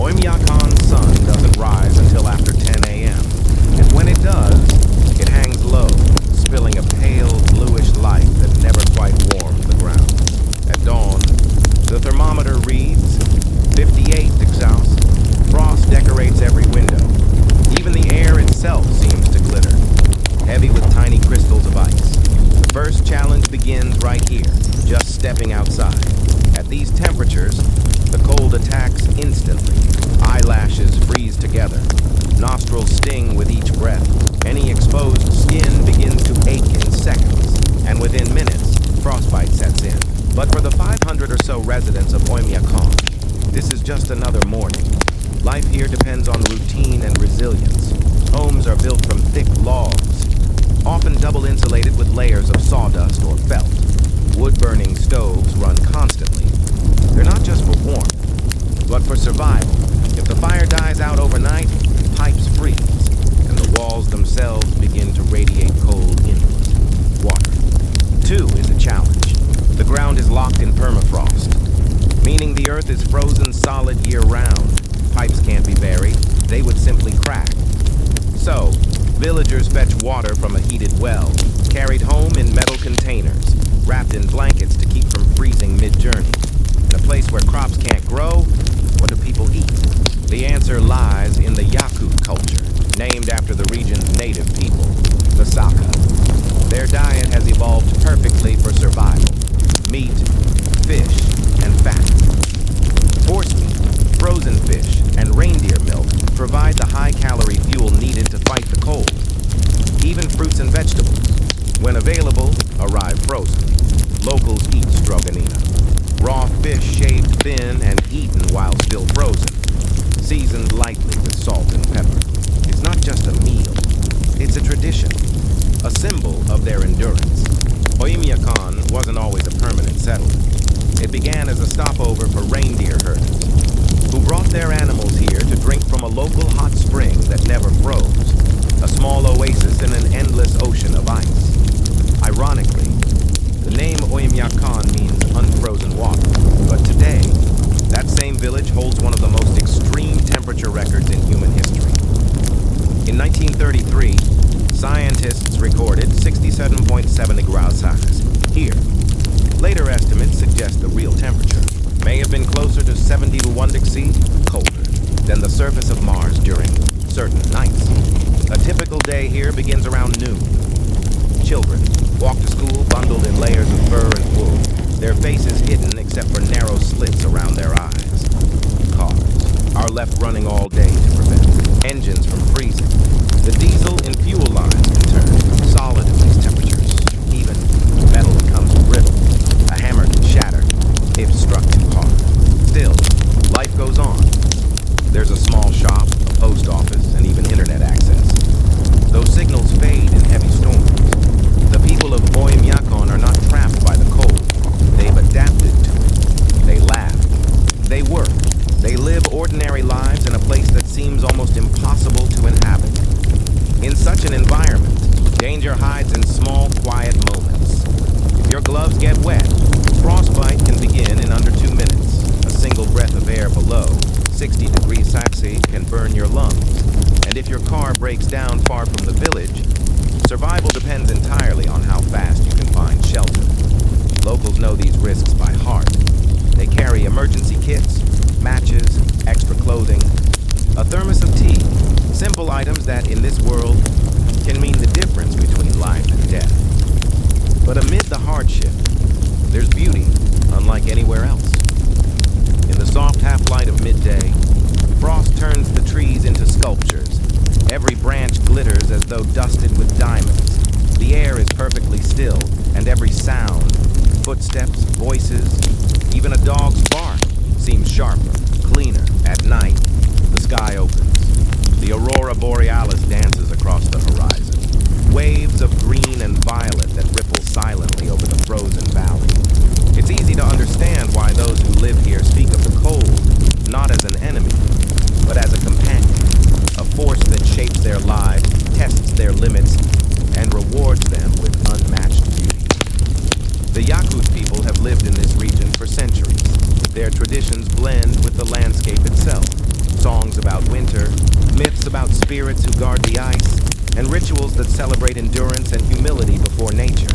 Oymyakon's sun doesn't rise until after 10 a.m., and when it does, it hangs low, spilling a pale, bluish light that never quite warms the ground. At dawn, the thermometer reads 58 Celsius. Frost decorates every window. Even the air itself seems to glitter, heavy with tiny crystals of ice. The first challenge begins right here, just stepping outside. At these temperatures, the cold attacks instantly. Eyelashes freeze together. Nostrils sting with each breath. Any exposed skin begins to ache in seconds, and within minutes, frostbite sets in. But for the 500 or so residents of Oymyakon, this is just another morning. Life here depends on routine and resilience. Homes are built from thick logs, often double insulated with layers of sawdust or felt. Wood-burning stoves run constantly. They're not just for warmth, but for survival. If the fire dies out overnight, pipes freeze, and the walls themselves begin to radiate cold inward. Water, too, is a challenge. The ground is locked in permafrost, meaning the earth is frozen solid year-round. Pipes can't be buried, they would simply crack. So, villagers fetch water from a heated well, carried home in metal containers, wrapped in blankets to keep from freezing mid-journey. In a place where crops can't grow, what do people eat? The answer lies in the Yakut culture, named after the region's native people, the Saka. Their diet has evolved perfectly for survival. Meat, fish, and fat. Horse meat, frozen fish, and reindeer milk provide the high-calorie fuel needed to fight the cold. Even fruits and vegetables, when available, arrive frozen. Locals eat stroganina. Raw fish shaved thin and eaten while still frozen, seasoned lightly with salt and pepper. It's not just a meal, it's a tradition, a symbol of their endurance. Oymyakon wasn't always a permanent settlement. It began as a stopover for reindeer herders, who brought their animals here to drink from a local hot spring that never froze, a small oasis in an endless ocean of ice. Ironically, the name Oymyakon means unfrozen water, but today, that same village holds one of the most extreme temperature records in human history. In 1933, scientists recorded 67.7 degrees Celsius here. Later estimates suggest the real temperature may have been closer to 70 to 1 degree colder than the surface of Mars during certain nights. A typical day here begins around noon. Children walk to school bundled in layers of fur and wool, their faces hidden except for narrow slits around their eyes. Cars are left running all day to prevent engines from freezing. The diesel and fuel lines can turn solid at these temperatures. Even metal becomes brittle. A hammer can shatter if struck too hard. Still, life goes on. There's a small shop, a post office, and even internet access. Those signals fade in heavy storms. The people of Oymyakon are not trapped by the cold. They've adapted to it. They laugh. They work. They live ordinary lives in a place that seems almost impossible to inhabit. In such an environment, danger hides in small, quiet moments. If your gloves get wet, frostbite can begin in under 2 minutes. A single breath of air below 60 degrees Celsius can burn your lungs. And if your car breaks down far from the village, survival depends entirely on how fast you can find shelter. Locals know these risks by heart. They carry emergency kits, matches, extra clothing, a thermos of tea, simple items that, in this world, can mean the difference between life and death. But amid the hardship, there's beauty unlike anywhere else. In the soft half-light of midday, frost turns the trees into sculptures. Every branch glitters as though dusted with diamonds. The air is perfectly still, and every sound, footsteps, voices, even a dog's bark, seems sharper, cleaner. At night, the sky opens. The aurora borealis dances across the horizon. Waves of green and violet that ripple silently over the frozen valley. It's easy to understand why those who live here speak of the cold, not as an enemy, but as a companion, a force that shapes their lives, tests their limits, and rewards them with unmatched beauty. The Yakut people have lived in this region for centuries. Their traditions blend with the landscape itself. songs about winter, myths about spirits who guard the ice, and rituals that celebrate endurance and humility before nature.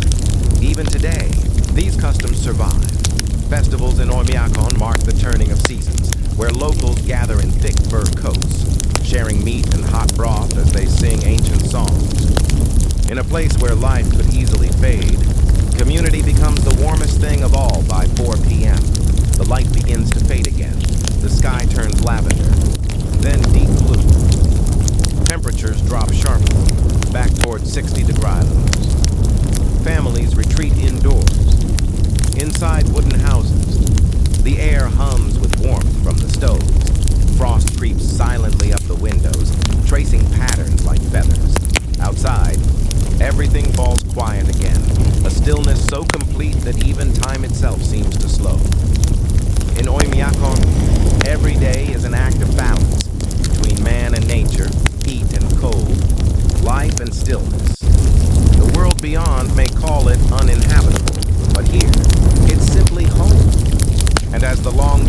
Even today, these customs survive. Festivals in Oymyakon mark the turning of seasons, where locals gather in thick fur coats, sharing meat and hot broth as they sing ancient songs. In a place where life could easily fade, community becomes the warmest thing of all by 4 p.m. The light begins to fade again. The sky turns lavender, then deep blue. Temperatures drop sharply, back towards 60-degree islands. Families retreat indoors. Inside wooden houses, the air hums with warmth from the stoves. Frost creeps silently up the windows, tracing patterns like feathers. Outside, everything falls quiet again, a stillness so complete that even time itself seems to slow. In Oymyakon, every day is an act of balance between man and nature, heat and cold, life and stillness. The world beyond may call it uninhabitable, but here, it's simply home. And as the long